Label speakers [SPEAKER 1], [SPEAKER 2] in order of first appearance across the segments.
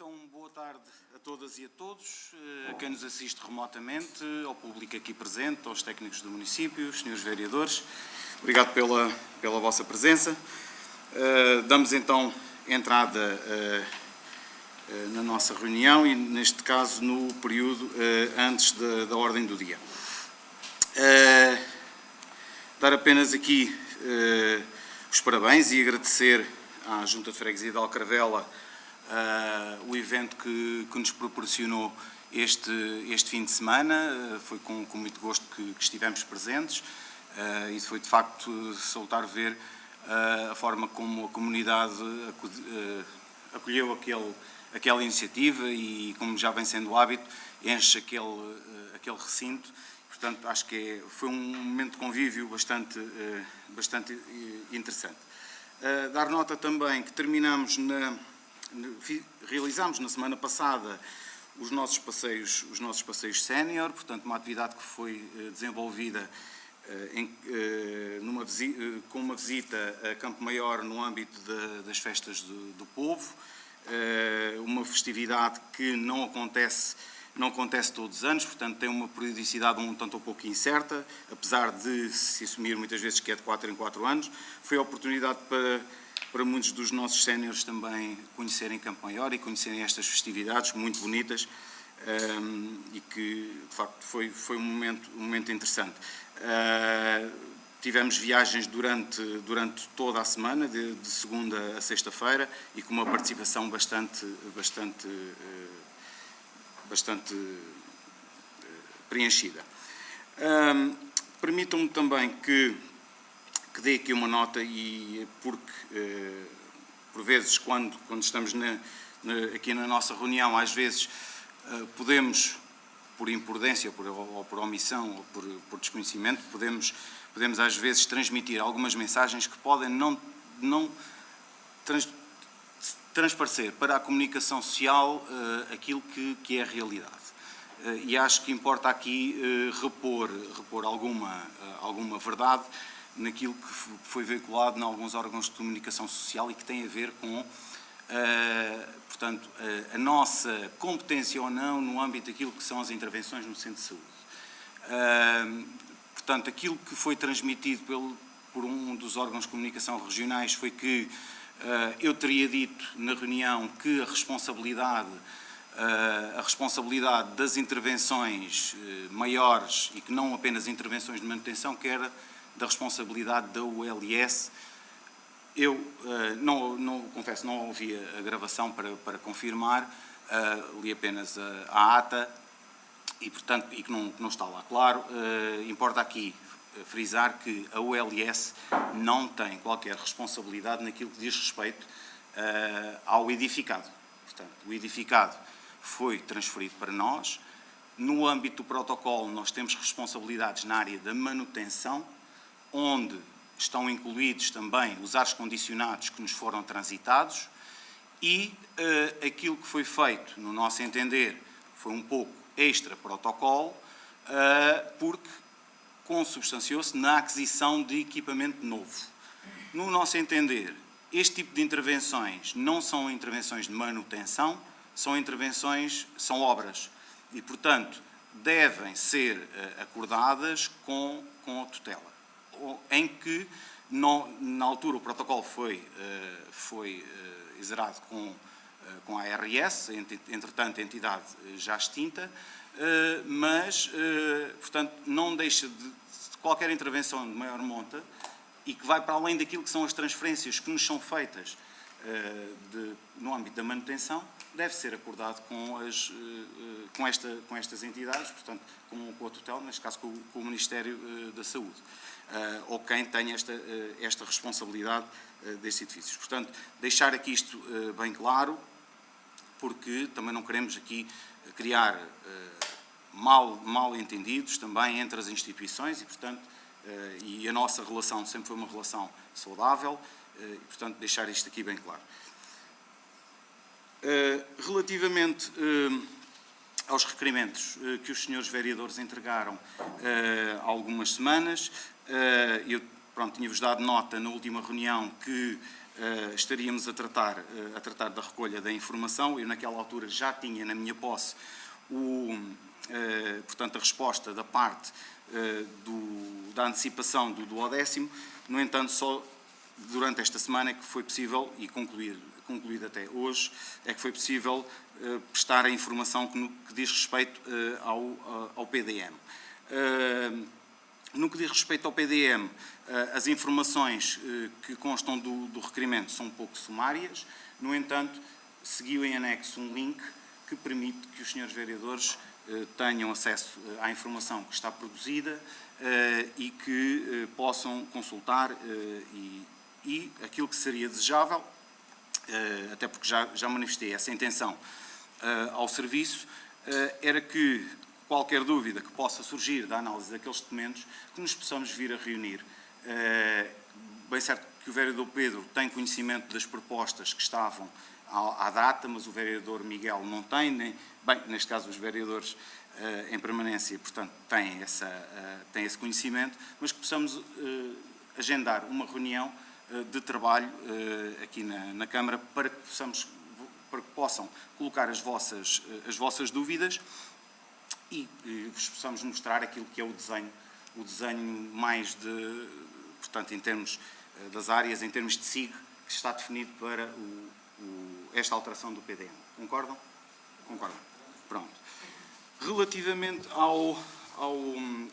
[SPEAKER 1] Então, boa tarde a todas e a todos, a quem nos assiste remotamente, ao público aqui presente, aos técnicos do município, senhores vereadores. Obrigado pela vossa presença. Damos então entrada na nossa reunião e, neste caso, no período antes da ordem do dia. Dar apenas aqui os parabéns e agradecer à Junta de Freguesia de Alcarvela o evento que nos proporcionou este fim de semana. Foi com muito gosto que estivemos presentes e foi de facto salutar ver a forma como a comunidade acolheu aquela iniciativa e, como já vem sendo o hábito, enche aquele recinto. Portanto, acho que foi um momento de convívio bastante interessante. Dar nota também que realizámos na semana passada os nossos passeios sénior, portanto uma atividade que foi desenvolvida com uma visita a Campo Maior no âmbito das festas do povo, uma festividade que não acontece todos os anos, portanto tem uma periodicidade um tanto ou pouco incerta, apesar de se assumir muitas vezes que é de 4 em 4 anos. Foi a oportunidade para muitos dos nossos séniores também conhecerem Campo Maior e conhecerem estas festividades muito bonitas e que, de facto, foi um momento interessante. Tivemos viagens durante toda a semana, de segunda a sexta-feira, e com uma participação bastante preenchida. Permitam-me também que dê aqui uma nota, e porque, por vezes, quando estamos aqui na nossa reunião, às vezes podemos, por imprudência ou por omissão ou por desconhecimento, podemos às vezes transmitir algumas mensagens que podem não transparecer para a comunicação social aquilo que é a realidade. E acho que importa aqui repor alguma verdade naquilo que foi veiculado em alguns órgãos de comunicação social e que tem a ver com, portanto, a nossa competência ou não no âmbito daquilo que são as intervenções no centro de saúde. Portanto, aquilo que foi transmitido por um dos órgãos de comunicação regionais foi que eu teria dito na reunião que a responsabilidade das intervenções maiores, e que não apenas intervenções de manutenção, que era da responsabilidade da ULS. Eu confesso, não ouvi a gravação para confirmar, li apenas a ata e, portanto, e que não está lá claro. Importa aqui frisar que a ULS não tem qualquer responsabilidade naquilo que diz respeito ao edificado. Portanto, o edificado foi transferido para nós. No âmbito do protocolo, nós temos responsabilidades na área da manutenção, onde estão incluídos também os ares condicionados que nos foram transitados, e aquilo que foi feito, no nosso entender, foi um pouco extra-protocolo, porque consubstanciou-se na aquisição de equipamento novo. No nosso entender, este tipo de intervenções não são intervenções de manutenção, são obras e, portanto, devem ser acordadas com a tutela, em que, na altura, o protocolo foi exerado com a ARS, entretanto, a entidade já extinta, mas, portanto, não deixa de qualquer intervenção de maior monta e que vai para além daquilo que são as transferências que nos são feitas no âmbito da manutenção, deve ser acordado com estas entidades, portanto, com a tutela, neste caso com o Ministério da Saúde, ou quem tenha esta responsabilidade destes edifícios. Portanto, deixar aqui isto bem claro, porque também não queremos aqui criar mal entendidos também entre as instituições e, portanto, e a nossa relação sempre foi uma relação saudável, e, portanto, deixar isto aqui bem claro. Relativamente aos requerimentos que os senhores vereadores entregaram há algumas semanas, eu tinha-vos dado nota na última reunião que estaríamos a tratar da recolha da informação. Eu, naquela altura, já tinha na minha posse portanto, a resposta da parte da antecipação do 10º. No entanto, só durante esta semana é que foi possível, e concluído até hoje, é que foi possível prestar a informação que diz respeito ao PDM. No que diz respeito ao PDM, as informações que constam do requerimento são um pouco sumárias. No entanto, seguiu em anexo um link que permite que os senhores vereadores tenham acesso à informação que está produzida e que possam consultar e aquilo que seria desejável, até porque já manifestei essa intenção ao serviço, era que qualquer dúvida que possa surgir da análise daqueles documentos, que nos possamos vir a reunir. Bem certo que o vereador Pedro tem conhecimento das propostas que estavam à data, mas o vereador Miguel não tem, bem, neste caso os vereadores em permanência, portanto, têm esse conhecimento, mas que possamos agendar uma reunião de trabalho aqui na Câmara para que possam colocar as vossas dúvidas e vos possamos mostrar aquilo que é o desenho mais portanto, em termos das áreas, em termos de SIG, que está definido para esta alteração do PDM. Concordam? Concordam. Pronto. Relativamente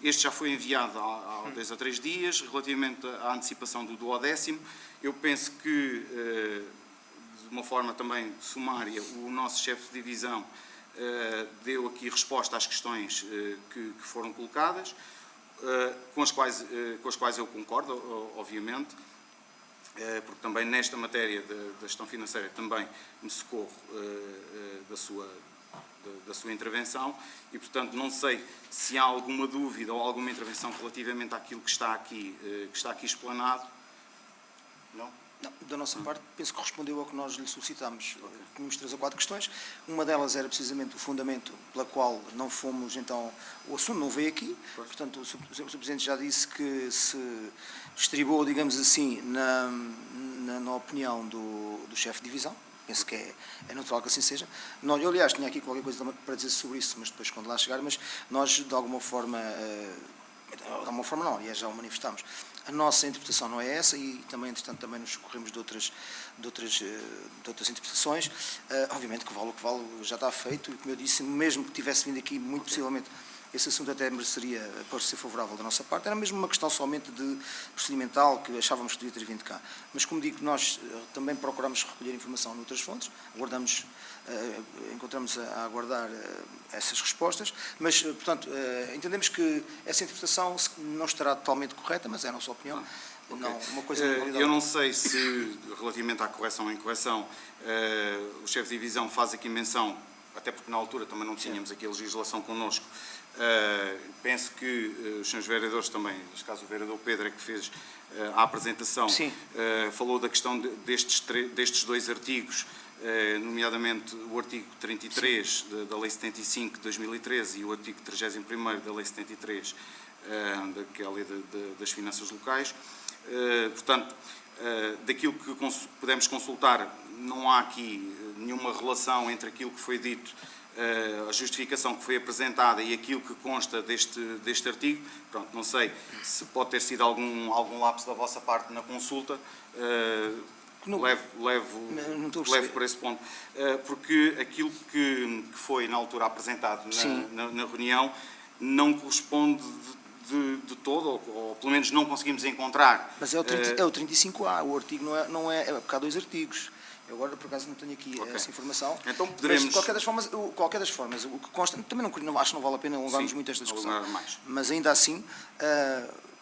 [SPEAKER 1] este já foi enviado há 2 a 3 dias, relativamente à antecipação do 10º, eu penso que, de uma forma também sumária, o nosso chefe de divisão deu aqui resposta às questões que foram colocadas, com as quais eu concordo, obviamente, porque também nesta matéria da gestão financeira também me socorro da sua intervenção e, portanto, não sei se há alguma dúvida ou alguma intervenção relativamente àquilo que está aqui explanado. Não?
[SPEAKER 2] Não, da nossa parte, penso que respondeu ao que nós lhe solicitámos. Tínhamos 3 ou 4 questões. Uma delas era precisamente o fundamento pela qual não fomos, então, o assunto não veio aqui. Portanto, o Sr. Presidente já disse que se estribou, digamos assim, na opinião do chefe de divisão. Penso que é natural que assim seja. Eu, aliás, tinha aqui qualquer coisa para dizer sobre isso, mas depois, quando lá chegar, mas nós, de alguma forma não, aliás, já o manifestámos. A nossa interpretação não é essa e também, entretanto, também nos socorremos de outras interpretações. Obviamente que vale o que vale, já está feito e, como eu disse, mesmo que tivesse vindo aqui, muito possivelmente, esse assunto até mereceria, pode ser favorável da nossa parte. Era mesmo uma questão somente de procedimental, que achávamos que devia ter vindo cá. Mas, como digo, nós também procuramos recolher informação noutras fontes, encontramos a aguardar essas respostas, mas, portanto, entendemos que essa interpretação não estará totalmente correta, mas é a nossa opinião.
[SPEAKER 1] Okay.
[SPEAKER 2] Não, uma coisa
[SPEAKER 1] eu não sei se, relativamente à correção ou incorreção, o chefe de divisão faz aqui menção, até porque na altura também não tínhamos aqui a legislação connosco. Penso que os senhores vereadores também, neste caso o vereador Pedro é que fez a apresentação, falou da questão destes 2 artigos, nomeadamente o artigo 33 da Lei 75 de 2013 e o artigo 31º da Lei 73, que é a Lei das Finanças Locais. Portanto, daquilo que pudemos consultar, não há aqui nenhuma relação entre aquilo que foi dito, a justificação que foi apresentada e aquilo que consta deste artigo. Pronto, não sei se pode ter sido algum lapso da vossa parte na consulta, levo por esse ponto, porque aquilo que foi na altura apresentado na reunião não corresponde de todo, ou pelo menos não conseguimos encontrar.
[SPEAKER 2] Mas é o 35A, o artigo não é porque há 2 artigos. Eu agora, por acaso, não tenho aqui essa informação.
[SPEAKER 1] Então poderemos...
[SPEAKER 2] Mas, de qualquer das formas, o que consta... Também acho que não vale a pena alongarmos muito esta discussão. Mas, ainda assim,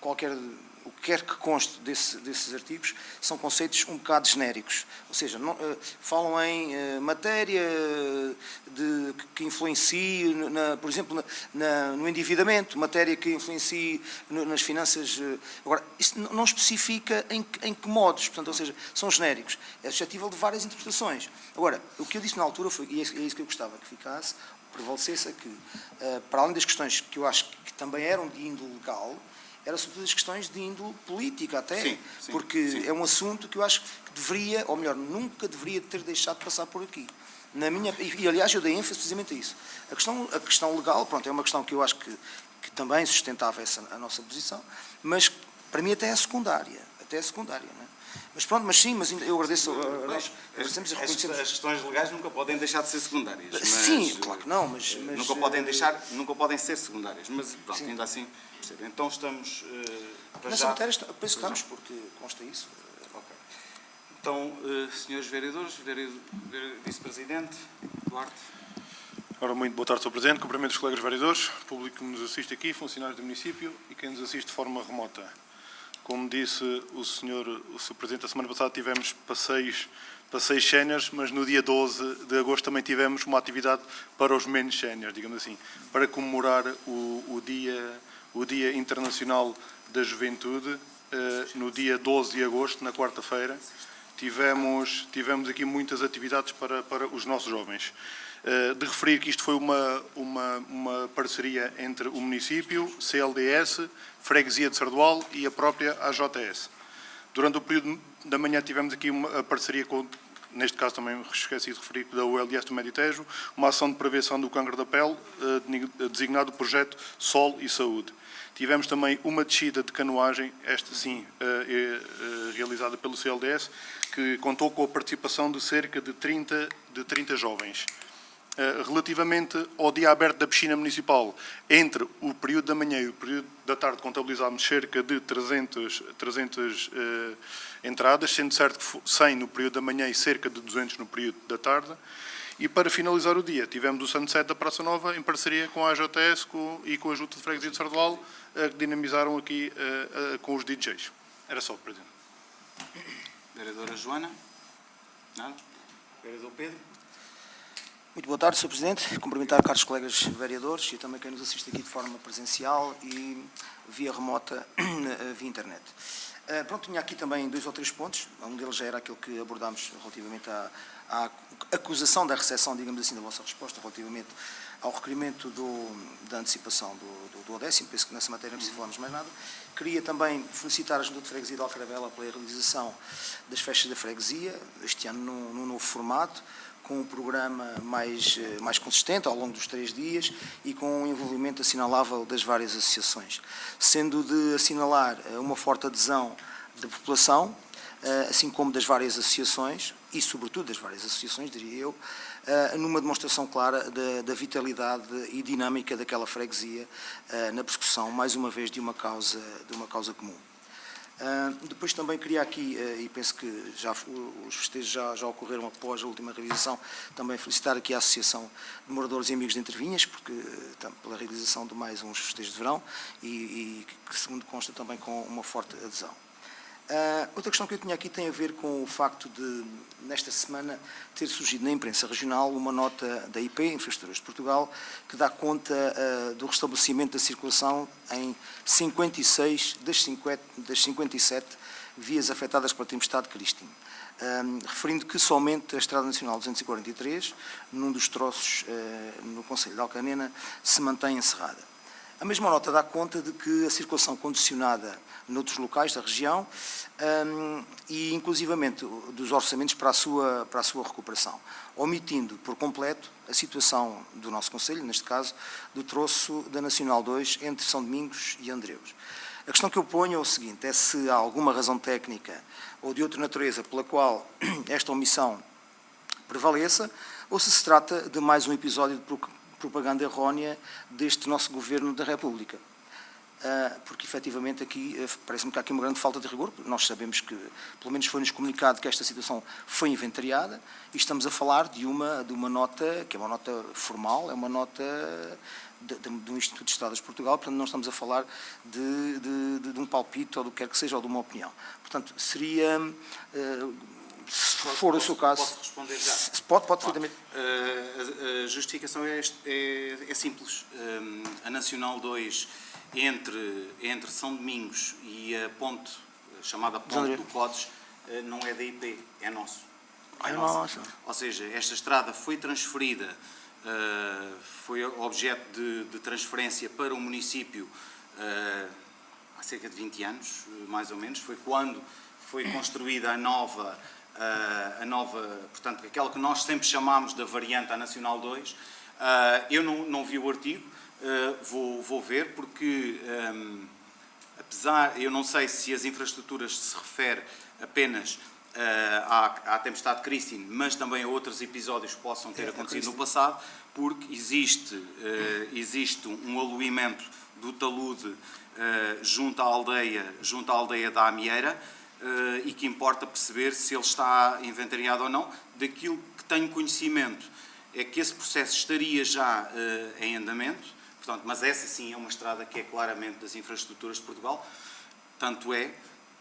[SPEAKER 2] o que quer que conste desses artigos são conceitos um bocado genéricos. Ou seja, falam em matéria que influencie, por exemplo, no endividamento, matéria que influencie nas finanças. Agora, isso não especifica em que modos, portanto, ou seja, são genéricos. É suscetível de várias interpretações. Agora, o que eu disse na altura foi, e é isso que eu gostava que ficasse, prevalecesse, é que, para além das questões que eu acho que também eram de índole legal, era sobretudo as questões de índole política até,
[SPEAKER 1] sim,
[SPEAKER 2] porque é um assunto que eu acho que deveria, ou melhor, nunca deveria ter deixado de passar por aqui. E aliás, eu dei ênfase precisamente a isso. A questão legal, pronto, é uma questão que eu acho que também sustentava a nossa posição, mas para mim até é secundária, não é? Mas pronto, mas eu agradeço a nós.
[SPEAKER 1] As questões legais nunca podem deixar de ser secundárias. Mas,
[SPEAKER 2] sim, claro que não, mas
[SPEAKER 1] nunca podem ser secundárias, mas pronto, ainda assim, percebe. Então estamos
[SPEAKER 2] nessa matéria, penso que estamos, porque consta isso.
[SPEAKER 1] Ok. Então, senhores vereadores, vice-presidente, Duarte.
[SPEAKER 3] Ora, muito boa tarde, Sr. Presidente. Cumprimento os colegas vereadores, público que nos assiste aqui, funcionários do município e quem nos assiste de forma remota. Como disse o Sr. Presidente, a semana passada tivemos passeios séniores, mas no dia 12 de agosto também tivemos uma atividade para os menos séniores, digamos assim, para comemorar o Dia Internacional da Juventude, no dia 12 de agosto, na quarta-feira. Tivemos aqui muitas atividades para os nossos jovens. De referir que isto foi uma parceria entre o município, CLDS, Freguesia de Sardual e a própria AJS. Durante o período da manhã tivemos aqui uma parceria com, neste caso também esqueci de referir, da ULS do Médio Tejo, uma ação de prevenção do cancro da pele, designado o projeto Sol e Saúde. Tivemos também uma descida de canoagem, esta sim, realizada pelo CLDS, que contou com a participação de cerca de 30 jovens. Relativamente ao dia aberto da piscina municipal, entre o período da manhã e o período da tarde contabilizámos cerca de 300 entradas, sendo certo que 100 no período da manhã e cerca de 200 no período da tarde. E para finalizar o dia, tivemos o Sunset da Praça Nova, em parceria com a AJS e com a Junta de Freguesia de Sardual, que dinamizaram aqui com os DJs. Era só, Presidente.
[SPEAKER 1] Vereadora Joana? Nada? Vereador Pedro?
[SPEAKER 2] Muito boa tarde, Sr. Presidente. Cumprimentar caros colegas vereadores e também quem nos assiste aqui de forma presencial e via remota, via internet. Pronto, tinha aqui também 2 ou 3 pontos. Um deles já era aquele que abordámos relativamente à acusação da recepção, digamos assim, da vossa resposta relativamente ao requerimento da antecipação do Odécimo. Penso que nessa matéria não precisa falarmos mais nada. Queria também felicitar a Junta de Freguesia de Alcaravela pela realização das festas da freguesia, este ano num novo formato, com um programa mais consistente ao longo dos 3 dias e com um envolvimento assinalável das várias associações, sendo de assinalar uma forte adesão da população, assim como das várias associações, e sobretudo das várias associações, diria eu, numa demonstração clara da vitalidade e dinâmica daquela freguesia na persecução, mais uma vez, de uma causa comum. Depois também queria aqui, e penso que os festejos já ocorreram após a última realização, também felicitar aqui a Associação de Moradores e Amigos de Entrevinhas, porque pela realização de mais uns festejos de verão e que, segundo consta, também com uma forte adesão. Outra questão que eu tinha aqui tem a ver com o facto de, nesta semana, ter surgido na imprensa regional uma nota da IP, Infraestruturas de Portugal, que dá conta do restabelecimento da circulação em 56 das 57 vias afetadas pela tempestade Christine, referindo que somente a Estrada Nacional 243, num dos troços no concelho de Alcanena, se mantém encerrada. A mesma nota dá conta de que a circulação condicionada noutros locais da região e, inclusivamente, dos orçamentos para a sua recuperação, omitindo por completo a situação do nosso concelho, neste caso, do troço da Nacional 2 entre São Domingos e Andreus. A questão que eu ponho é o seguinte, é se há alguma razão técnica ou de outra natureza pela qual esta omissão prevaleça, ou se trata de mais um episódio de propaganda errónea deste nosso Governo da República. Porque, efetivamente, aqui parece-me que há aqui uma grande falta de rigor. Nós sabemos que, pelo menos foi-nos comunicado que esta situação foi inventariada e estamos a falar de uma nota, que é uma nota formal, é uma nota do Instituto de Estradas de Portugal, portanto não estamos a falar de um palpite ou do que quer que seja, ou de uma opinião. Portanto, seria... se for o seu caso...
[SPEAKER 1] Posso responder já?
[SPEAKER 2] Pode perfeitamente.
[SPEAKER 1] A justificação é simples. A Nacional 2, entre São Domingos e a ponte, chamada Ponte do Codes, não é da IP, é nosso. É nossa. Ou seja, esta estrada foi transferida, foi objeto de transferência para o município há cerca de 20 anos, mais ou menos, foi quando foi construída a nova, portanto, aquela que nós sempre chamámos da variante à Nacional 2. Eu não vi o artigo, vou ver, porque apesar, eu não sei se as infraestruturas se refere apenas à tempestade Christine, mas também a outros episódios que possam ter acontecido no passado, porque existe um aluimento do talude junto à aldeia da Amieira, e que importa perceber se ele está inventariado ou não. Daquilo que tenho conhecimento é que esse processo estaria já em andamento, portanto, mas essa sim é uma estrada que é claramente das infraestruturas de Portugal, tanto é,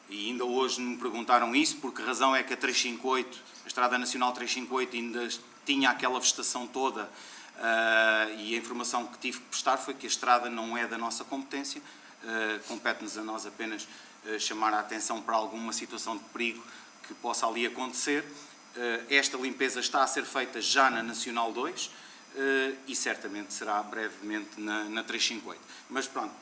[SPEAKER 1] e ainda hoje me perguntaram isso, por que razão é que a 358, a Estrada Nacional 358 ainda tinha aquela vegetação toda, e a informação que tive que prestar foi que a estrada não é da nossa competência, compete-nos a nós apenas chamar a atenção para alguma situação de perigo que possa ali acontecer. Esta limpeza está a ser feita já na Nacional 2 e certamente será brevemente na 358. Mas pronto,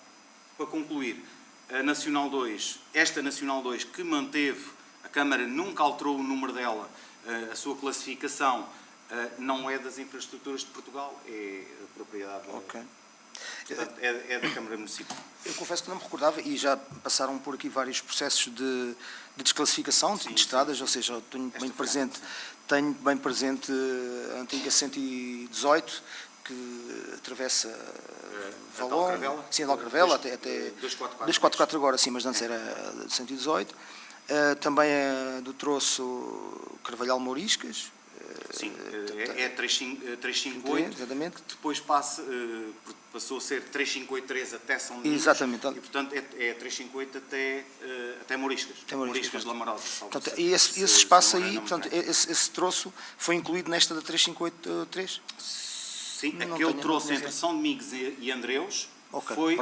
[SPEAKER 1] para concluir, a Nacional 2, esta Nacional 2 que manteve, a Câmara nunca alterou o número dela, a sua classificação, não é das infraestruturas de Portugal, é a propriedade portanto, é da Câmara Municipal.
[SPEAKER 2] Eu confesso que não me recordava, e já passaram por aqui vários processos de desclassificação de estradas, ou seja, eu tenho bem presente a antiga 118, que atravessa Valongo, sim, de Alcarvela, até 244 agora, sim, mas antes era 118. Também do troço Carvalhal-Mouriscas.
[SPEAKER 1] Sim, é 358,
[SPEAKER 2] exatamente.
[SPEAKER 1] Que depois passou a ser 358-3 até São Domingos.
[SPEAKER 2] Exatamente.
[SPEAKER 1] E, portanto, é 358 até Moriscas. Moriscas de Lamarosa.
[SPEAKER 2] Portanto, e esse espaço aí, portanto, esse troço foi incluído nesta da 358-3?
[SPEAKER 1] Sim, aquele troço entre São Domingos e Andreus foi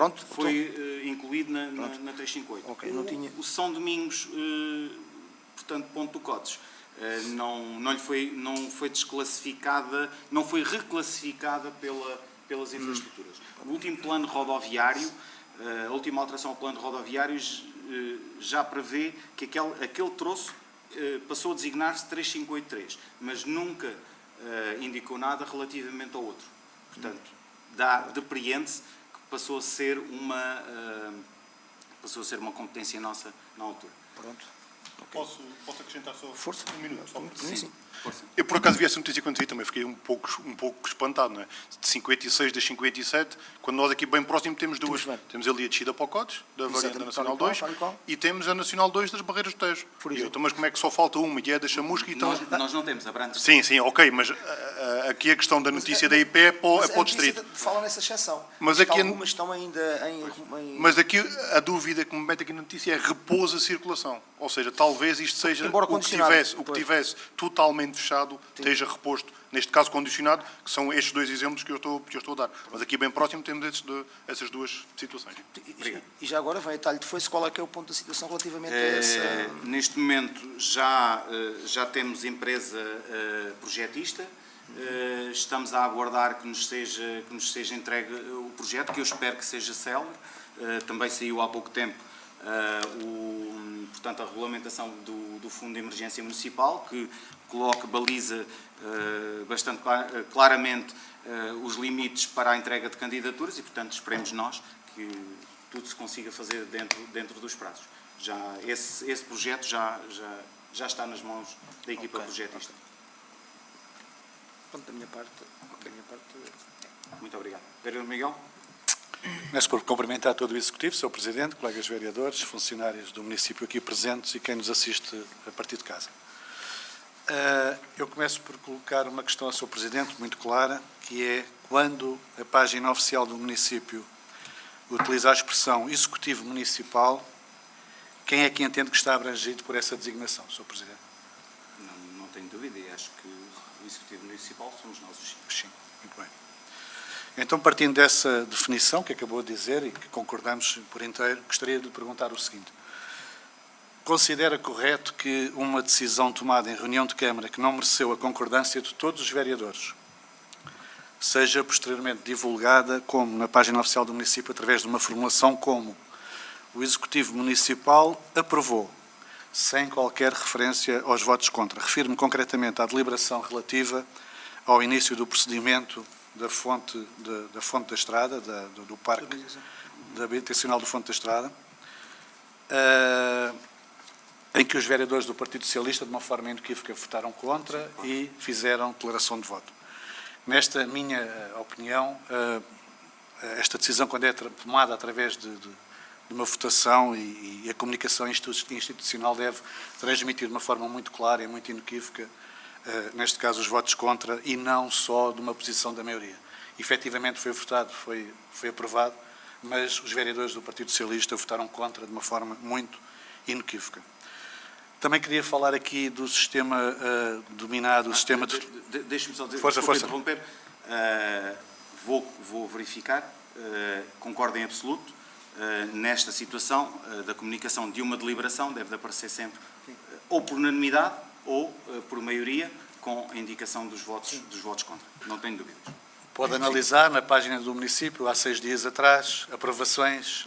[SPEAKER 1] incluído na 358.
[SPEAKER 2] Okay,
[SPEAKER 1] o São Domingos, portanto, Ponte do Cotes, não foi desclassificada, não foi reclassificada pelas infraestruturas. O último plano rodoviário, a última alteração ao plano rodoviário já prevê que aquele troço passou a designar-se 3583, mas nunca indicou nada relativamente ao outro. Portanto, depreende-se que passou a ser uma competência nossa na altura.
[SPEAKER 2] Pronto.
[SPEAKER 3] Posso acrescentar só um minuto?
[SPEAKER 2] Sim.
[SPEAKER 3] Eu, por acaso, vi essa notícia quando vi também, fiquei um pouco espantado, não é? De 56 das 57, quando nós aqui bem próximo temos duas. Temos ali a descida para o Cotes, da variante da Nacional 2, e temos a Nacional 2 das Barreiras do Tejo. Então, mas como é que só falta uma, e é da Chamusca? Então...
[SPEAKER 1] Nós não temos, a Brantes.
[SPEAKER 3] Sim, ok, mas aqui a questão da notícia da IP é para o distrito.
[SPEAKER 2] Fala nessa exceção.
[SPEAKER 3] Mas aqui
[SPEAKER 2] algumas estão ainda em...
[SPEAKER 3] Mas aqui a dúvida que me mete aqui na notícia é repouso a circulação. Ou seja, talvez isto seja o que tivesse totalmente fechado, esteja reposto, neste caso condicionado, que são estes dois exemplos que eu estou a dar. Mas aqui bem próximo temos essas duas situações.
[SPEAKER 2] E já agora vem a talho de foice, qual é que é o ponto da situação relativamente a essa...
[SPEAKER 1] Neste momento já temos empresa projetista, estamos a aguardar que nos seja entregue o projeto, que eu espero que seja célere. Também saiu há pouco tempo portanto, a regulamentação do Fundo de Emergência Municipal, que baliza bastante claramente os limites para a entrega de candidaturas e, portanto, esperemos nós que tudo se consiga fazer dentro dos prazos. Esse projeto já está nas mãos da equipa projetista.
[SPEAKER 2] Pronto, da minha parte...
[SPEAKER 1] Muito obrigado. Vereador Miguel?
[SPEAKER 4] Começo por cumprimentar todo o Executivo, Sr. Presidente, colegas vereadores, funcionários do município aqui presentes e quem nos assiste a partir de casa. Eu começo por colocar uma questão ao Sr. Presidente, muito clara, que é quando a página oficial do município utiliza a expressão Executivo Municipal, quem é que entende que está abrangido por essa designação, Sr. Presidente?
[SPEAKER 1] Não tenho dúvida, e acho que o Executivo Municipal somos nós os cinco.
[SPEAKER 4] Sim, muito bem. Então, partindo dessa definição que acabou de dizer e que concordamos por inteiro, gostaria de lhe perguntar o seguinte. Considera correto que uma decisão tomada em reunião de Câmara que não mereceu a concordância de todos os vereadores seja posteriormente divulgada como na página oficial do município através de uma formulação como o Executivo Municipal aprovou, sem qualquer referência aos votos contra. Refiro-me concretamente à deliberação relativa ao início do procedimento da fonte da estrada, do parque da habitacional do Fonte da Estrada, em que os vereadores do Partido Socialista, de uma forma inequívoca, votaram contra e fizeram declaração de voto. Nesta minha opinião, esta decisão, quando é tomada através de uma votação e a comunicação institucional deve transmitir de uma forma muito clara e muito inequívoca, neste caso, os votos contra e não só de uma posição da maioria. Efetivamente foi votado, foi aprovado, mas os vereadores do Partido Socialista votaram contra de uma forma muito inequívoca. Também queria falar aqui do sistema dominado, o sistema de...
[SPEAKER 1] Deixe-me só dizer,
[SPEAKER 4] força.
[SPEAKER 1] interromper. Vou verificar, concordo em absoluto, nesta situação da comunicação de uma deliberação, deve aparecer sempre ou por unanimidade ou por maioria, com a indicação dos votos contra. Não tenho dúvidas.
[SPEAKER 4] Pode analisar na página do município, há 6 dias atrás, aprovações,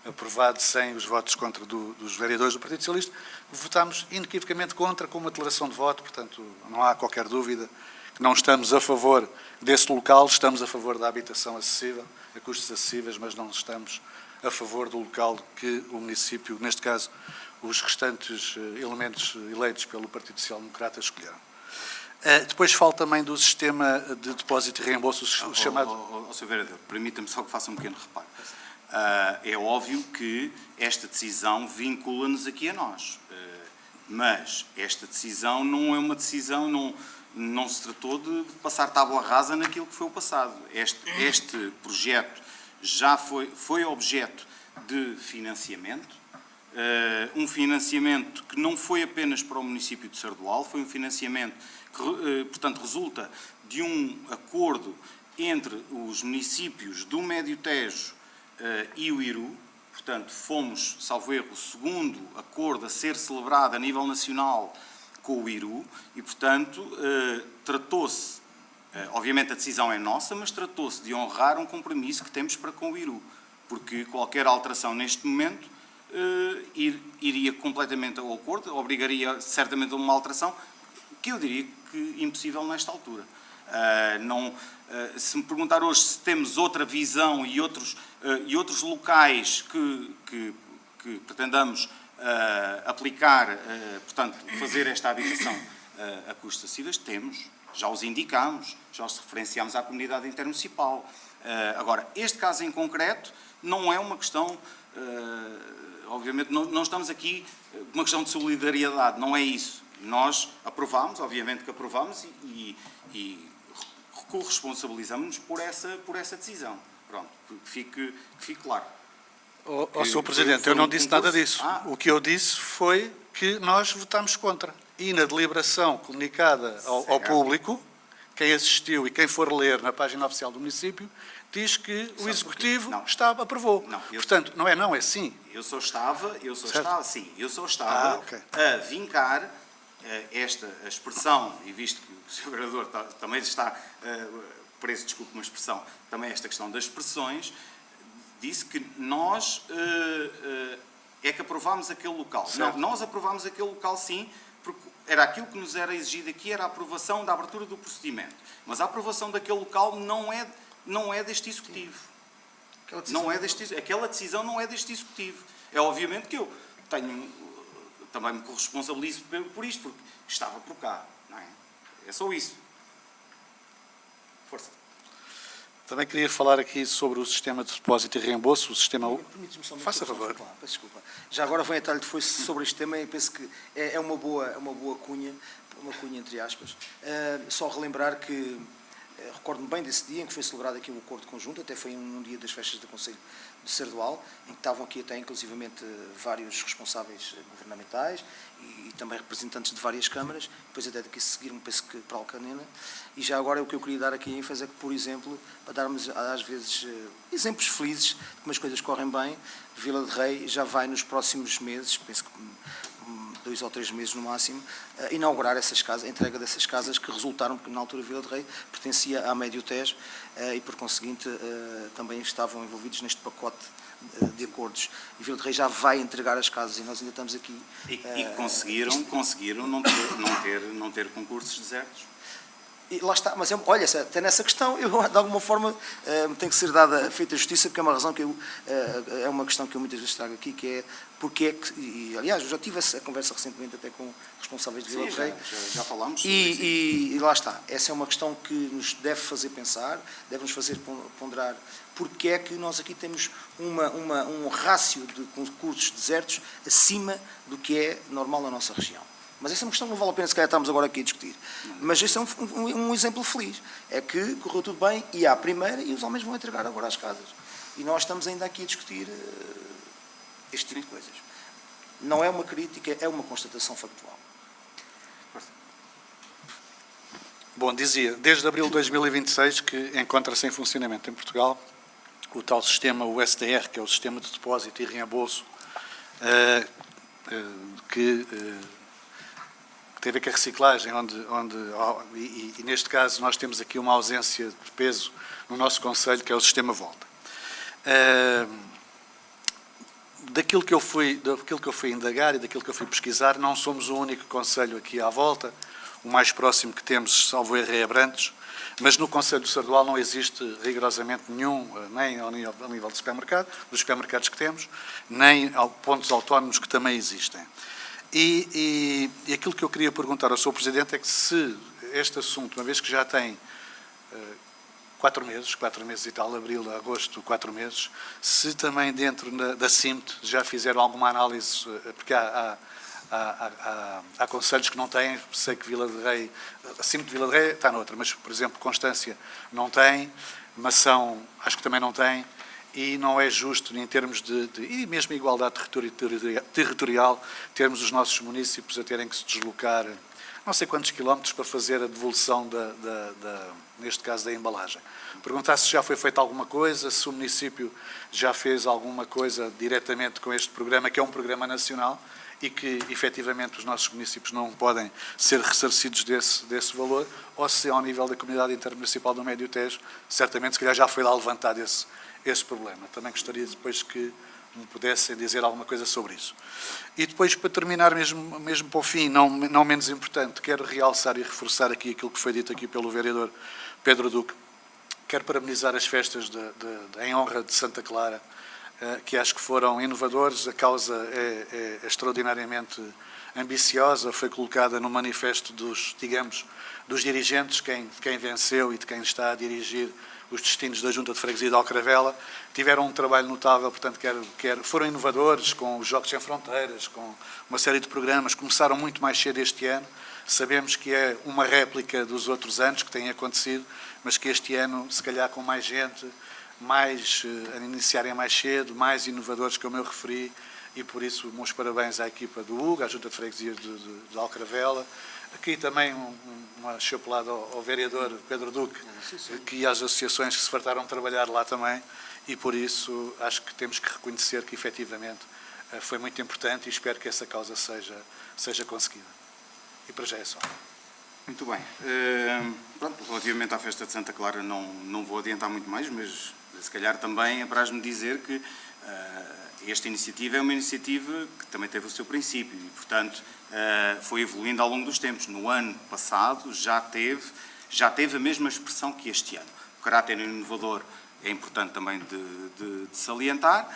[SPEAKER 4] aprovado sem os votos contra dos vereadores do Partido Socialista. Votámos inequivocamente contra, com uma declaração de voto, portanto, não há qualquer dúvida que não estamos a favor desse local, estamos a favor da habitação acessível, a custos acessíveis, mas não estamos a favor do local que o município, neste caso, os restantes elementos eleitos pelo Partido Social Democrata escolheram. Depois falo também do sistema de depósito e reembolso, o chamado...
[SPEAKER 1] Sr. Vereador, permita-me só que faça um pequeno reparo. É óbvio que esta decisão vincula-nos aqui a nós, mas esta decisão não é uma decisão, não se tratou de passar tábua rasa naquilo que foi o passado. Este projeto já foi objeto de financiamento, um financiamento que não foi apenas para o município de Sardual, foi um financiamento que, portanto, resulta de um acordo entre os municípios do Médio Tejo e o Iru. Portanto, fomos, salvo erro, o segundo acordo a ser celebrado a nível nacional com o Iru e, portanto, tratou-se, obviamente a decisão é nossa, mas tratou-se de honrar um compromisso que temos para com o Iru, porque qualquer alteração neste momento iria completamente ao acordo, obrigaria certamente a uma alteração que eu diria que impossível nesta altura. Se me perguntar hoje se temos outra visão e outros locais que pretendamos aplicar, portanto, fazer esta habitação a custos acessíveis, temos, já os indicamos, já os referenciamos à comunidade intermunicipal. Agora, este caso em concreto não é uma questão, obviamente, não estamos aqui uma questão de solidariedade, não é isso. Nós aprovámos, obviamente que aprovámos e corresponsabilizamos-nos por essa decisão. Pronto, que fique claro.
[SPEAKER 4] Sr. Presidente, eu não disse nada disso. O que eu disse foi que nós votámos contra. E na deliberação comunicada ao público, quem assistiu e quem for ler na página oficial do município, diz que o Executivo aprovou. Portanto, não é sim. Eu só estava
[SPEAKER 1] a vincar a expressão, e visto que o Sr. Vereador também está preso, desculpe uma expressão, também esta questão das expressões, disse que nós é que aprovámos aquele local. Não, nós aprovámos aquele local sim, porque era aquilo que nos era exigido aqui, era a aprovação da abertura do procedimento. Mas a aprovação daquele local não é deste Executivo. Aquela decisão não é deste Executivo. É obviamente que eu também me corresponsabilizo por isto, porque estava por cá, não é? É só isso. Força.
[SPEAKER 4] Também queria falar aqui sobre o sistema de depósito e reembolso, o sistema... Faça favor.
[SPEAKER 2] Desculpa. Já agora vou entrar-lhe depois sobre este tema e penso que é uma boa cunha, entre aspas. Só relembrar que recordo-me bem desse dia em que foi celebrado aqui o acordo conjunto, até foi um dia das festas do Conselho de Sardual, em que estavam aqui até inclusivamente vários responsáveis governamentais e também representantes de várias câmaras, depois até daqui seguir-me, penso que para Alcanena, e já agora o que eu queria dar aqui a ênfase é que, por exemplo, para darmos às vezes exemplos felizes de como as coisas correm bem, Vila de Rei já vai nos próximos meses, penso que 2 ou 3 meses no máximo, inaugurar essas casas, a entrega dessas casas que resultaram, porque na altura Vila de Rei pertencia à Médio Tejo e por conseguinte também estavam envolvidos neste pacote de acordos. E Vila de Rei já vai entregar as casas e nós ainda estamos aqui.
[SPEAKER 1] E conseguiram não ter concursos desertos.
[SPEAKER 2] E lá está, mas olha, até nessa questão, eu, de alguma forma, tem que ser feita justiça, porque é uma razão que é uma questão que eu muitas vezes trago aqui, que é porque é que, e aliás, eu já tive essa conversa recentemente até com responsáveis de Vila de Rei.
[SPEAKER 1] Já falámos sobre isso.
[SPEAKER 2] E lá está, essa é uma questão que nos deve fazer pensar, deve nos fazer ponderar porque é que nós aqui temos um rácio de concursos desertos acima do que é normal na nossa região. Mas essa é uma questão que não vale a pena se calhar estarmos agora aqui a discutir. Mas esse é um exemplo feliz. É que correu tudo bem e à primeira e os homens vão entregar agora as casas. E nós estamos ainda aqui a discutir este tipo de coisas. Não é uma crítica, é uma constatação factual.
[SPEAKER 4] Bom, dizia, desde abril de 2026 que encontra-se em funcionamento em Portugal o tal sistema, o SDR, que é o Sistema de Depósito e Reembolso, que tem a ver com a reciclagem, e neste caso nós temos aqui uma ausência de peso no nosso Conselho, que é o Sistema Volta. Daquilo que eu fui indagar e daquilo que eu fui pesquisar, não somos o único Conselho aqui à volta. O mais próximo que temos, salvo erro, é Abrantes, mas no Conselho do Sardual não existe rigorosamente nenhum, nem ao nível de supermercado, dos supermercados que temos, nem pontos autónomos que também existem. E aquilo que eu queria perguntar ao Sr. Presidente é que se este assunto, uma vez que já tem 4 meses e tal, abril, agosto, 4 meses, se também dentro da CIMT já fizeram alguma análise, porque há concelhos que não têm, sei que Vila de Rei, a CIMT de Vila de Rei está noutra, mas, por exemplo, Constância não tem, Mação acho que também não tem, e não é justo, em termos e mesmo igualdade territorial, termos os nossos municípios a terem que se deslocar não sei quantos quilómetros para fazer a devolução, neste caso, da embalagem. Perguntar se já foi feita alguma coisa, se o município já fez alguma coisa diretamente com este programa, que é um programa nacional, e que, efetivamente, os nossos municípios não podem ser ressarcidos desse valor, ou se, ao nível da Comunidade Intermunicipal do Médio Tejo, certamente, se calhar, já foi lá levantado esse problema. Também gostaria depois que me pudessem dizer alguma coisa sobre isso. E depois, para terminar, mesmo para o fim, não menos importante, quero realçar e reforçar aqui aquilo que foi dito aqui pelo vereador Pedro Duque. Quero parabenizar as festas em honra de Santa Clara, que acho que foram inovadores. A causa é extraordinariamente ambiciosa, foi colocada no manifesto dos dirigentes, quem venceu e de quem está a dirigir os destinos da Junta de Freguesia de Alcravela. Tiveram um trabalho notável, portanto, foram inovadores, com os Jogos Sem Fronteiras, com uma série de programas, começaram muito mais cedo este ano. Sabemos que é uma réplica dos outros anos que têm acontecido, mas que este ano, se calhar com mais gente, a iniciarem mais cedo, mais inovadores, como eu referi, e por isso, meus parabéns à equipa do UG, à Junta de Freguesia de Alcravela. Aqui também uma chapelada ao vereador Pedro Duque, e às associações que se fartaram de trabalhar lá também, e por isso acho que temos que reconhecer que efetivamente foi muito importante e espero que essa causa seja conseguida. E para já é só.
[SPEAKER 1] Muito bem. Pronto, relativamente à festa de Santa Clara não vou adiantar muito mais, mas se calhar também apraz-me dizer que esta iniciativa é uma iniciativa que também teve o seu princípio e, portanto, foi evoluindo ao longo dos tempos. No ano passado já teve a mesma expressão que este ano. O caráter inovador é importante também de salientar,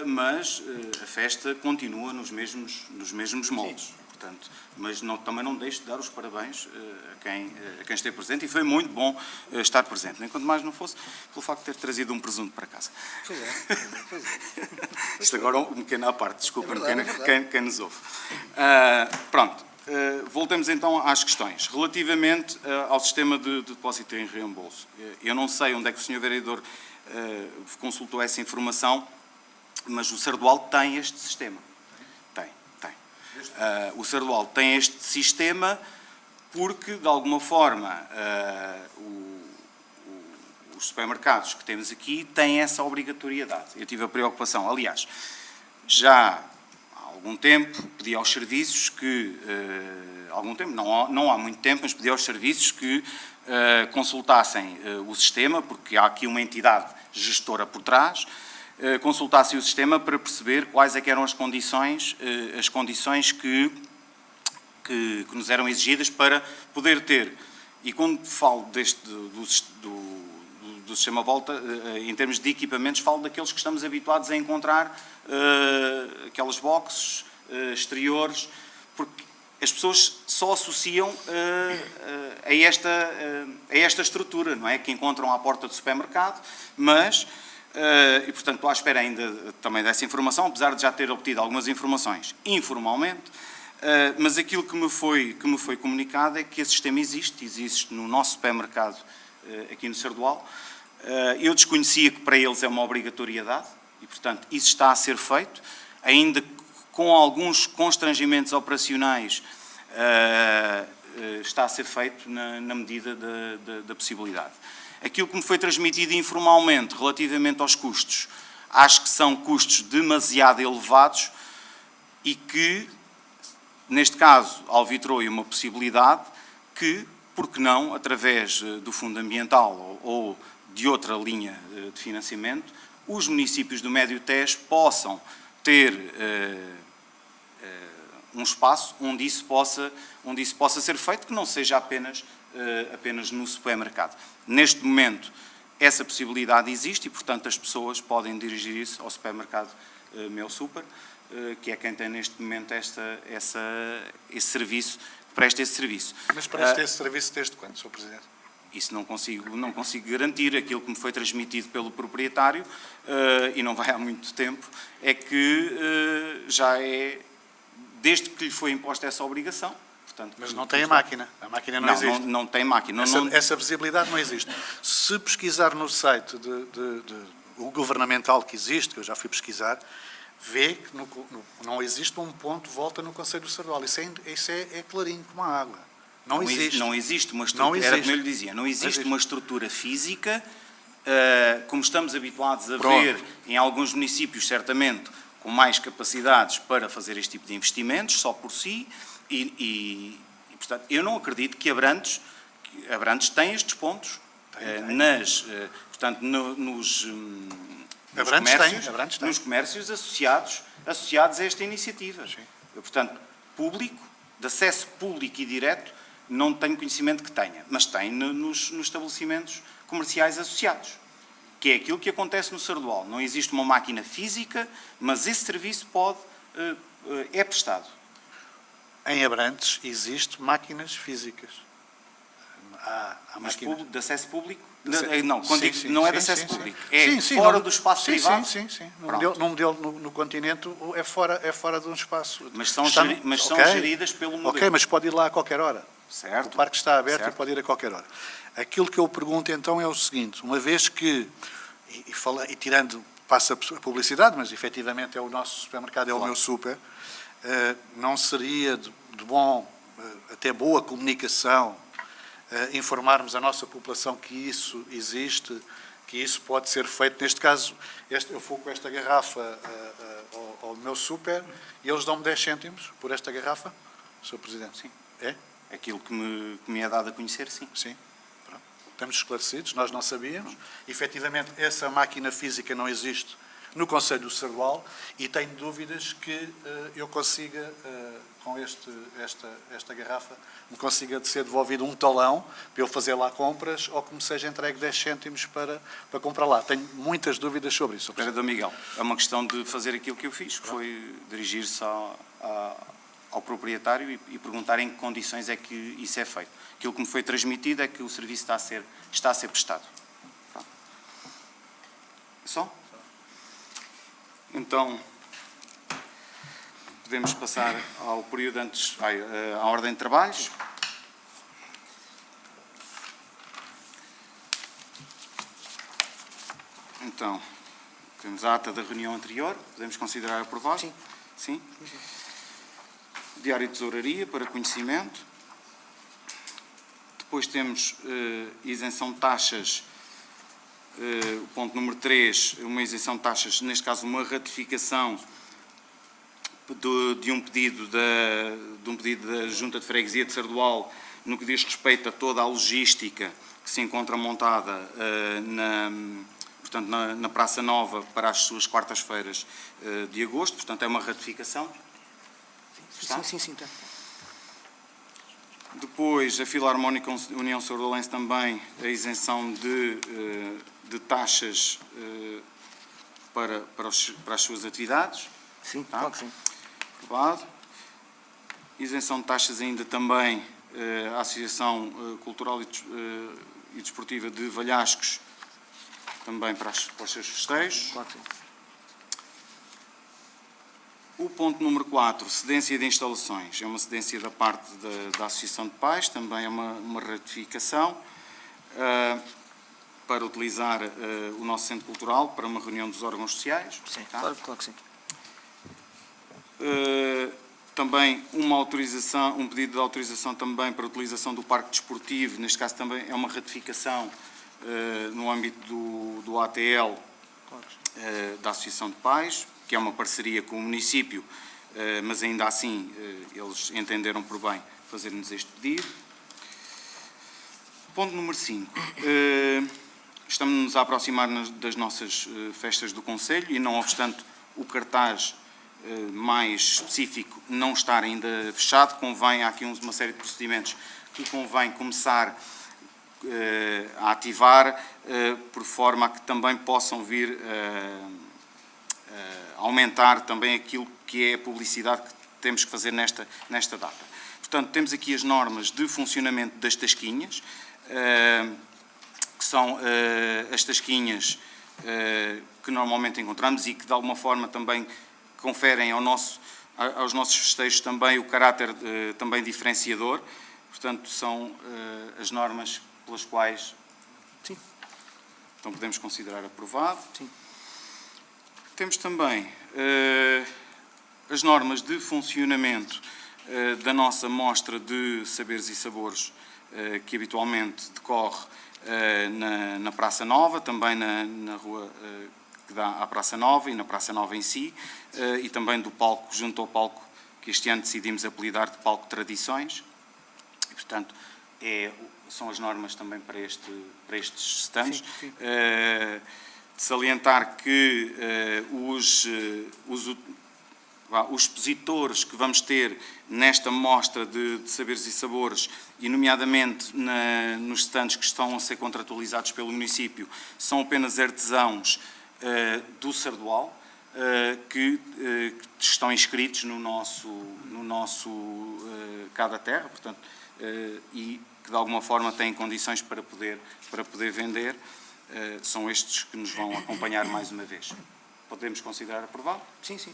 [SPEAKER 1] mas a festa continua nos mesmos moldes. Portanto, mas também não deixo de dar os parabéns a quem esteve presente, e foi muito bom estar presente, nem quanto mais não fosse pelo facto de ter trazido um presunto para casa.
[SPEAKER 2] Pois é.
[SPEAKER 1] Isto agora um pequeno à parte, desculpa-me quem nos ouve. Pronto, voltamos então às questões. Relativamente ao sistema de depósito em reembolso, eu não sei onde é que o Sr. Vereador consultou essa informação, mas o Sardual tem este sistema. O Sardual tem este sistema porque, de alguma forma, os supermercados que temos aqui têm essa obrigatoriedade. Eu tive a preocupação, aliás, já há algum tempo, pedi aos serviços que, não há muito tempo, mas pedi aos serviços que consultassem o sistema, porque há aqui uma entidade gestora por trás, consultassem o sistema para perceber quais é que eram as condições que nos eram exigidas para poder ter. E quando falo do sistema Volta, em termos de equipamentos, falo daqueles que estamos habituados a encontrar, aquelas boxes exteriores, porque as pessoas só associam a esta estrutura, não é? Que encontram à porta do supermercado, mas, e portanto estou à espera ainda também dessa informação, apesar de já ter obtido algumas informações informalmente, mas aquilo que me foi comunicado é que esse sistema existe no nosso supermercado aqui no Sardual. Eu desconhecia que para eles é uma obrigatoriedade e, portanto, isso está a ser feito, ainda com alguns constrangimentos operacionais, está a ser feito na medida da possibilidade. Aquilo que me foi transmitido informalmente relativamente aos custos, acho que são custos demasiado elevados e que, neste caso, alvitrou-se uma possibilidade que, por que não, através do Fundo Ambiental ou de outra linha de financiamento, os municípios do Médio Tejo possam ter um espaço onde isso possa ser feito, que não seja apenas no supermercado. Neste momento, essa possibilidade existe e, portanto, as pessoas podem dirigir-se ao supermercado Meu Super, que é quem tem neste momento esse serviço, presta esse serviço.
[SPEAKER 4] Mas presta esse serviço desde quando, Sr. Presidente?
[SPEAKER 1] Isso não consigo garantir. Aquilo que me foi transmitido pelo proprietário, e não vai há muito tempo, é que já é, desde que lhe foi imposta essa obrigação. Portanto,
[SPEAKER 4] mas não tem a máquina não existe.
[SPEAKER 1] Não tem máquina.
[SPEAKER 4] Essa visibilidade não existe. Se pesquisar no site o governamental que existe, que eu já fui pesquisar, vê que não existe um ponto de volta no Conselho do Sardual. Isso é clarinho como a água. Não existe
[SPEAKER 1] uma estrutura, era como eu lhe dizia, não existe uma estrutura física, como estamos habituados a ver em alguns municípios, certamente, com mais capacidades para fazer este tipo de investimentos, só por si, e portanto, eu não acredito que Abrantes tem estes pontos. Portanto, nos comércios associados a esta iniciativa. Portanto, de acesso público e direto, não tenho conhecimento que tenha, mas tem nos estabelecimentos comerciais associados, que é aquilo que acontece no Sardual. Não existe uma máquina física, mas esse serviço é prestado.
[SPEAKER 4] Em Abrantes existe máquinas físicas. Há
[SPEAKER 1] mas
[SPEAKER 4] máquinas
[SPEAKER 1] de acesso público?
[SPEAKER 4] Sim,
[SPEAKER 1] não é de acesso público. É fora do espaço privado?
[SPEAKER 4] Sim. No modelo no continente é fora de um espaço.
[SPEAKER 1] Mas são geridas pelo modelo.
[SPEAKER 4] Ok, mas pode ir lá a qualquer hora.
[SPEAKER 1] Certo.
[SPEAKER 4] O parque está aberto e pode ir a qualquer hora. Aquilo que eu pergunto então é o seguinte, uma vez que, e tirando, passa a publicidade, mas efetivamente é o nosso supermercado, é o Meu Super, não seria de bom, até boa comunicação, informarmos a nossa população que isso existe, que isso pode ser feito. Neste caso, eu fui com esta garrafa ao Meu Super e eles dão-me 10 cêntimos por esta garrafa, Sr. Presidente.
[SPEAKER 1] Sim.
[SPEAKER 4] É?
[SPEAKER 1] Aquilo que me é dado a conhecer, sim.
[SPEAKER 4] Sim. Pronto. Estamos esclarecidos, nós não sabíamos. Efetivamente, essa máquina física não existe no Conselho do Sardual e tenho dúvidas que eu consiga, com esta garrafa, me consiga ser devolvido um talão para eu fazer lá compras ou que me seja entregue 10 cêntimos para comprar lá. Tenho muitas dúvidas sobre isso.
[SPEAKER 1] Espera, D. Miguel, é uma questão de fazer aquilo que eu fiz, que foi dirigir-se ao proprietário e perguntar em que condições é que isso é feito. Aquilo que me foi transmitido é que o serviço está a ser prestado. Pronto. Só? Então, podemos passar ao período antes, à ordem de trabalhos. Então, temos a ata da reunião anterior, podemos considerar aprovado?
[SPEAKER 2] Sim.
[SPEAKER 1] Sim? Diário de tesouraria para conhecimento. Depois temos isenção de taxas, o ponto número 3, uma isenção de taxas, neste caso uma ratificação de um pedido da Junta de Freguesia de Sardual no que diz respeito a toda a logística que se encontra montada portanto, na Praça Nova para as suas quartas-feiras de agosto. Portanto, é uma ratificação.
[SPEAKER 2] Sim, está.
[SPEAKER 1] Depois, a Filarmónica União Sardolense também, a isenção de taxas para as suas atividades.
[SPEAKER 2] Sim, claro que sim.
[SPEAKER 1] Aprovado. Isenção de taxas ainda também à Associação Cultural e Desportiva de Valhascos, também para os seus festejos.
[SPEAKER 2] Claro que sim.
[SPEAKER 1] O ponto número 4, cedência de instalações. É uma cedência da parte da Associação de Pais, também é uma ratificação para utilizar o nosso centro cultural para uma reunião dos órgãos sociais.
[SPEAKER 2] Sim,
[SPEAKER 1] Tá?
[SPEAKER 2] claro que sim.
[SPEAKER 1] Também um pedido de autorização também para a utilização do parque desportivo, neste caso também é uma ratificação no âmbito do ATL,
[SPEAKER 2] Claro.
[SPEAKER 1] da Associação de Pais, que é uma parceria com o município, mas ainda assim eles entenderam por bem fazer-nos este pedido. Ponto número 5. Estamos-nos a aproximar das nossas festas do Conselho e, não obstante o cartaz mais específico não estar ainda fechado, há aqui uma série de procedimentos que convém começar a ativar, por forma a que também possam vir aumentar também aquilo que é a publicidade que temos que fazer nesta data. Portanto, temos aqui as normas de funcionamento das tasquinhas, que são as tasquinhas que normalmente encontramos e que de alguma forma também conferem aos nossos festejos também o caráter também diferenciador. Portanto, são as normas pelas quais
[SPEAKER 2] Sim.
[SPEAKER 1] Então podemos considerar aprovado.
[SPEAKER 2] Sim.
[SPEAKER 1] Temos também as normas de funcionamento da nossa mostra de saberes e sabores que habitualmente decorre na Praça Nova, também na rua que dá à Praça Nova e na Praça Nova em si, e também do palco, junto ao palco que este ano decidimos apelidar de Palco Tradições. E, portanto, são as normas também para estes stands.
[SPEAKER 2] Sim, sim.
[SPEAKER 1] De salientar que os expositores que vamos ter nesta mostra de saberes e sabores, e nomeadamente nos stands que estão a ser contratualizados pelo município, são apenas artesãos do Sardual, que estão inscritos no nosso Cada Terra, portanto, e que de alguma forma têm condições para poder vender. São estes que nos vão acompanhar mais uma vez. Podemos considerar aprovado?
[SPEAKER 2] Sim, sim.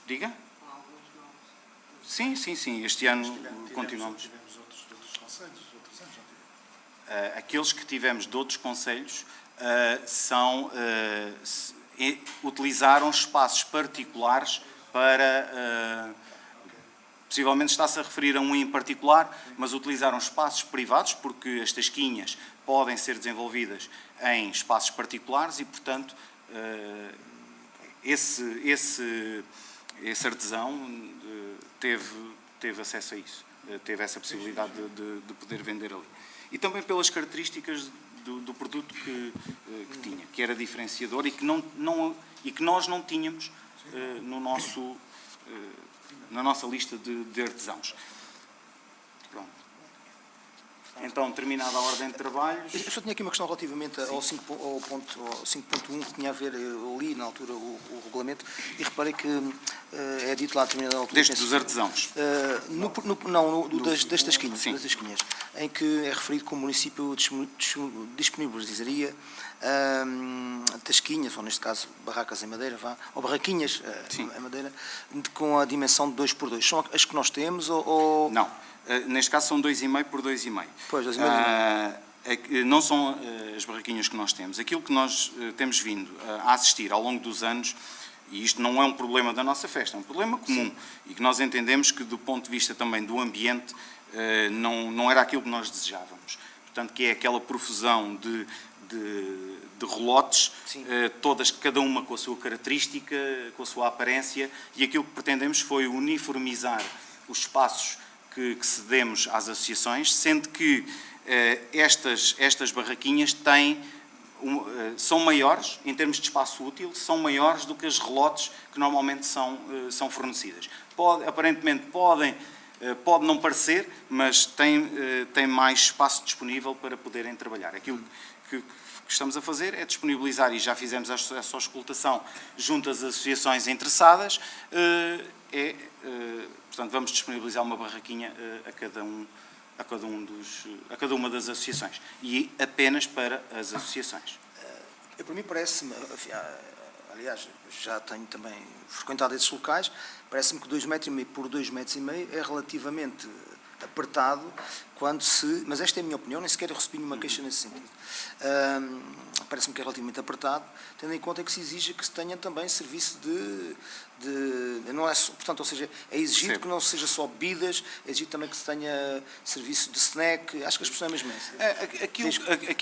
[SPEAKER 1] Diga? Sim. Este ano continuamos.
[SPEAKER 4] Tivemos outros conselhos, outros anos não tivemos.
[SPEAKER 1] Aqueles que tivemos de outros conselhos utilizaram espaços particulares para... Possivelmente está-se a referir a um em particular, mas utilizaram espaços privados, porque as tasquinhas podem ser desenvolvidas em espaços particulares e, portanto, esse artesão teve acesso a isso, teve essa possibilidade de poder vender ali. E também pelas características do produto que tinha, que era diferenciador e que nós não tínhamos na nossa lista de artesãos. Pronto. Então, terminada a ordem de trabalhos...
[SPEAKER 2] Eu só tinha aqui uma questão relativamente ao 5.1, que tinha a ver, eu li na altura o regulamento, e reparei que é dito lá a determinada altura...
[SPEAKER 1] Desde dos artesãos?
[SPEAKER 2] Das tasquinhas,
[SPEAKER 1] Sim.
[SPEAKER 2] das tasquinhas, em que é referido que o município disponibilizaria tasquinhas, ou neste caso barracas em madeira, ou barraquinhas em madeira, com a dimensão de 2x2. São as que nós temos ou...
[SPEAKER 1] Não. Neste caso são 2,5 por 2,5.
[SPEAKER 2] Pois, 2,5.
[SPEAKER 1] Não são as barraquinhas que nós temos. Aquilo que nós temos vindo a assistir ao longo dos anos, e isto não é um problema da nossa festa, é um problema comum, e que nós entendemos que, do ponto de vista também do ambiente, não era aquilo que nós desejávamos. Portanto, que é aquela profusão de de relotes,
[SPEAKER 2] Sim.
[SPEAKER 1] todas, cada uma com a sua característica, com a sua aparência, e aquilo que pretendemos foi uniformizar os espaços que cedemos às associações, sendo que estas barraquinhas são maiores, em termos de espaço útil, são maiores do que as relotes que normalmente são fornecidas. Aparentemente pode não parecer, mas tem mais espaço disponível para poderem trabalhar. Aquilo que estamos a fazer é disponibilizar, e já fizemos essa auscultação junto às associações interessadas, portanto, vamos disponibilizar uma barraquinha a cada uma das associações, e apenas para as associações.
[SPEAKER 2] Para mim parece-me, aliás, já tenho também frequentado esses locais, parece-me que 2,5 m por 2,5 m é relativamente apertado, mas esta é a minha opinião, nem sequer recebi nenhuma queixa nesse sentido. Parece-me que é relativamente apertado, tendo em conta que se exige que se tenha também serviço não é, portanto, ou seja, é exigido que não seja só bebidas, é exigido também que se tenha serviço de snack, acho que a expressão é mesmo essa.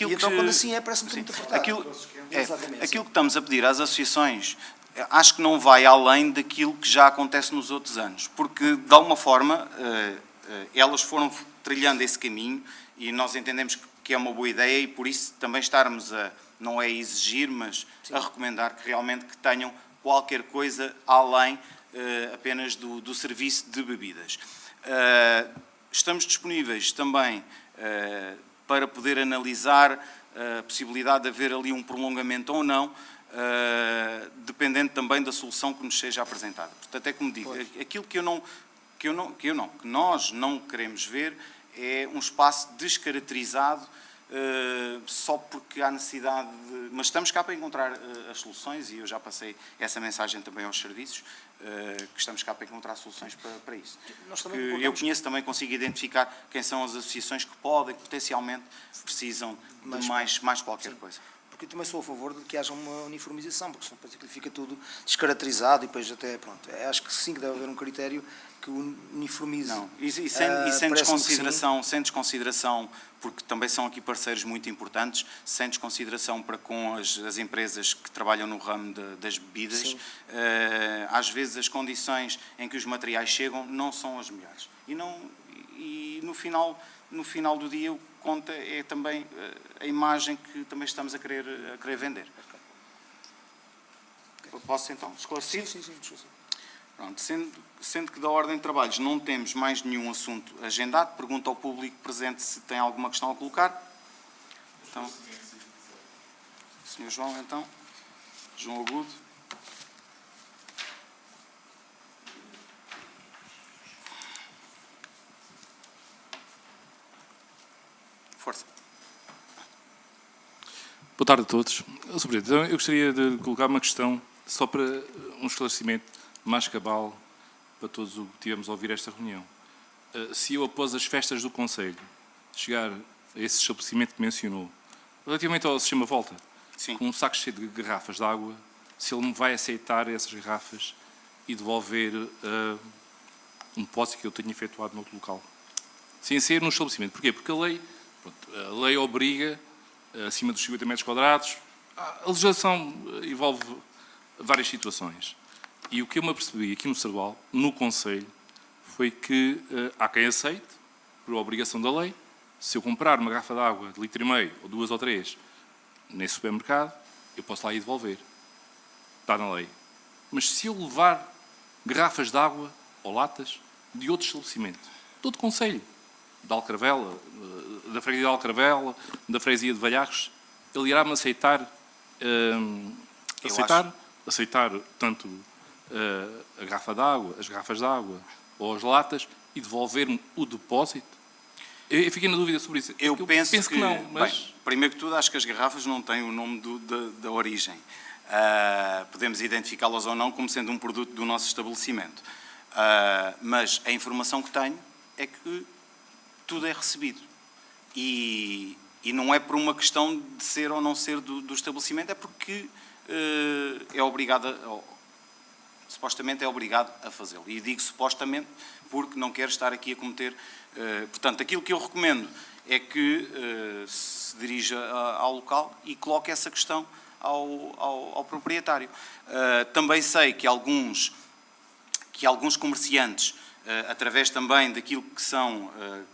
[SPEAKER 2] Então, quando assim parece-me muito apertado.
[SPEAKER 1] Aquilo que estamos a pedir às associações, acho que não vai além daquilo que já acontece nos outros anos, porque, de alguma forma, elas foram trilhando esse caminho e nós entendemos que é uma boa ideia, e por isso também estarmos não é exigir, mas a recomendar que realmente que tenham qualquer coisa além apenas do serviço de bebidas. Estamos disponíveis também para poder analisar a possibilidade de haver ali um prolongamento ou não, dependendo também da solução que nos seja apresentada. Portanto, é como digo, aquilo que nós não queremos ver é um espaço descaracterizado só porque há necessidade de... Mas estamos cá para encontrar as soluções, e eu já passei essa mensagem também aos serviços, que estamos cá para encontrar soluções para isso. Eu conheço também, consigo identificar quem são as associações que podem, que potencialmente precisam de mais qualquer coisa.
[SPEAKER 2] Porque eu também sou a favor de que haja uma uniformização, porque senão parece que fica tudo descaracterizado e depois até, pronto, acho que sim, que deve haver um critério que uniformize.
[SPEAKER 1] Não, e sem desconsideração, porque também são aqui parceiros muito importantes, sem desconsideração para com as empresas que trabalham no ramo das bebidas, às vezes as condições em que os materiais chegam não são as melhores. E no final do dia o que conta é também a imagem que também estamos a querer vender. Posso então esclarecer?
[SPEAKER 2] Sim.
[SPEAKER 1] Pronto, sendo que da ordem de trabalhos não temos mais nenhum assunto agendado, pergunto ao público presente se tem alguma questão a colocar. Então, Sr. João, então. João Agudo. Força.
[SPEAKER 5] Boa tarde a todos. Sr. Presidente, então, eu gostaria de colocar uma questão só para um esclarecimento mais cabal para todos o que tivemos a ouvir esta reunião. Se eu, após as festas do Conselho, chegar a esse estabelecimento que mencionou, relativamente ao sistema Volta,
[SPEAKER 1] Sim.
[SPEAKER 5] com um saco cheio de garrafas de água, se ele me vai aceitar essas garrafas e devolver um depósito que eu tenho efetuado noutro local. Sem ser no estabelecimento. Porquê? Porque a lei obriga, acima dos 50 metros quadrados, a legislação envolve várias situações. E o que eu me apercebi aqui no Sarbal, no Conselho, foi que há quem aceite, por obrigação da lei, se eu comprar uma garrafa de água de 1,5 litro, ou 2 ou 3, nesse supermercado, eu posso lá ir devolver. Está na lei. Mas se eu levar garrafas de água ou latas de outro estabelecimento, de outro Conselho, da Alcarvela, da freguesia de Alcarvela, da freguesia de Valharres, ele irá-me aceitar tanto a garrafa de água, as garrafas de água ou as latas e devolver-me o depósito? Eu fiquei na dúvida sobre isso.
[SPEAKER 1] Eu penso que
[SPEAKER 5] não, mas...
[SPEAKER 1] Bem, primeiro que tudo, acho que as garrafas não têm o nome da origem. Podemos identificá-las ou não como sendo um produto do nosso estabelecimento. Mas a informação que tenho é que tudo é recebido. E não é por uma questão de ser ou não ser do estabelecimento, é porque é obrigado supostamente é obrigado a fazê-lo. E digo supostamente porque não quero estar aqui a cometer... portanto, aquilo que eu recomendo é que se dirija ao local e coloque essa questão ao proprietário. Também sei que alguns comerciantes, através também daquilo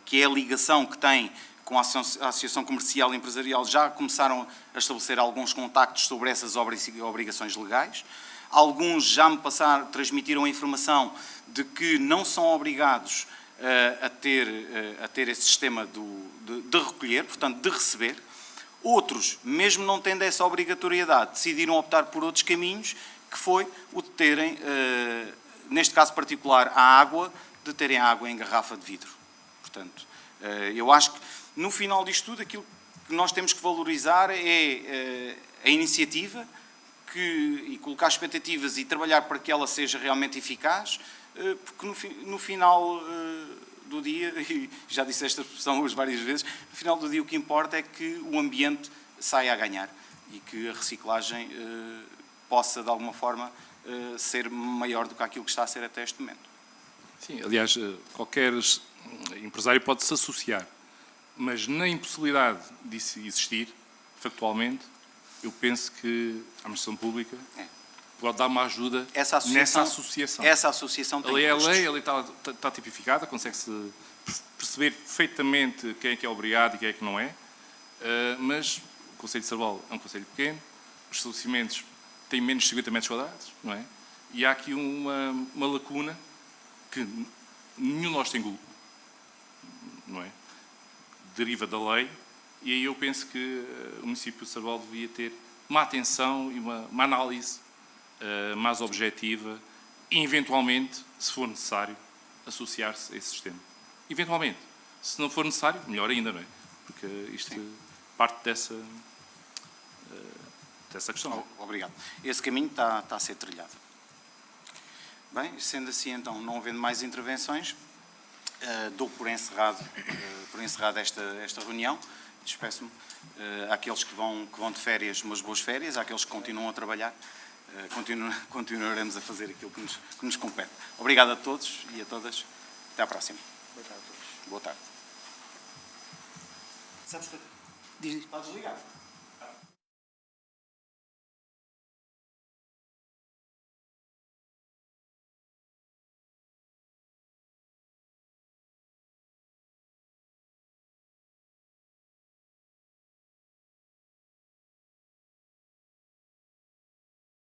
[SPEAKER 1] que é a ligação que têm com a Associação Comercial e Empresarial, já começaram a estabelecer alguns contactos sobre essas obrigações legais. Alguns já me transmitiram a informação de que não são obrigados a ter esse sistema de recolher, portanto, de receber. Outros, mesmo não tendo essa obrigatoriedade, decidiram optar por outros caminhos, que foi o de terem, neste caso particular, a água, de terem a água em garrafa de vidro. Portanto, eu acho que, no final disto tudo, aquilo que nós temos que valorizar é a iniciativa e colocar expectativas e trabalhar para que ela seja realmente eficaz, porque no final do dia, e já disse esta expressão hoje várias vezes, no final do dia o que importa é que o ambiente saia a ganhar e que a reciclagem possa, de alguma forma, ser maior do que aquilo que está a ser até este momento.
[SPEAKER 5] Sim, aliás, qualquer empresário pode se associar, mas na impossibilidade disso existir, factualmente, eu penso que a administração pública pode dar uma ajuda nessa associação.
[SPEAKER 1] Essa associação tem custos.
[SPEAKER 5] A lei está tipificada, consegue-se perceber perfeitamente quem é que é obrigado e quem é que não é, mas o Concelho de Sarval é um concelho pequeno, os estabelecimentos têm menos de 50 metros quadrados, não é? E há aqui uma lacuna que nenhum de nós tem culpa, não é? Deriva da lei, e aí eu penso que o município de Sarval devia ter uma atenção e uma análise mais objetiva e, eventualmente, se for necessário, associar-se a esse sistema. Eventualmente. Se não for necessário, melhor ainda, não é? Porque isto parte dessa questão.
[SPEAKER 1] Obrigado. Esse caminho está a ser trilhado. Bem, sendo assim, então, não havendo mais intervenções, dou por encerrada esta reunião. Despeço-me àqueles que vão de férias, umas boas férias, àqueles que continuam a trabalhar. Continuaremos a fazer aquilo que nos compete. Obrigado a todos e a todas. Até à próxima.
[SPEAKER 2] Boa tarde a todos.
[SPEAKER 1] Boa tarde. Sabes que...
[SPEAKER 2] Diz.
[SPEAKER 1] Está desligado.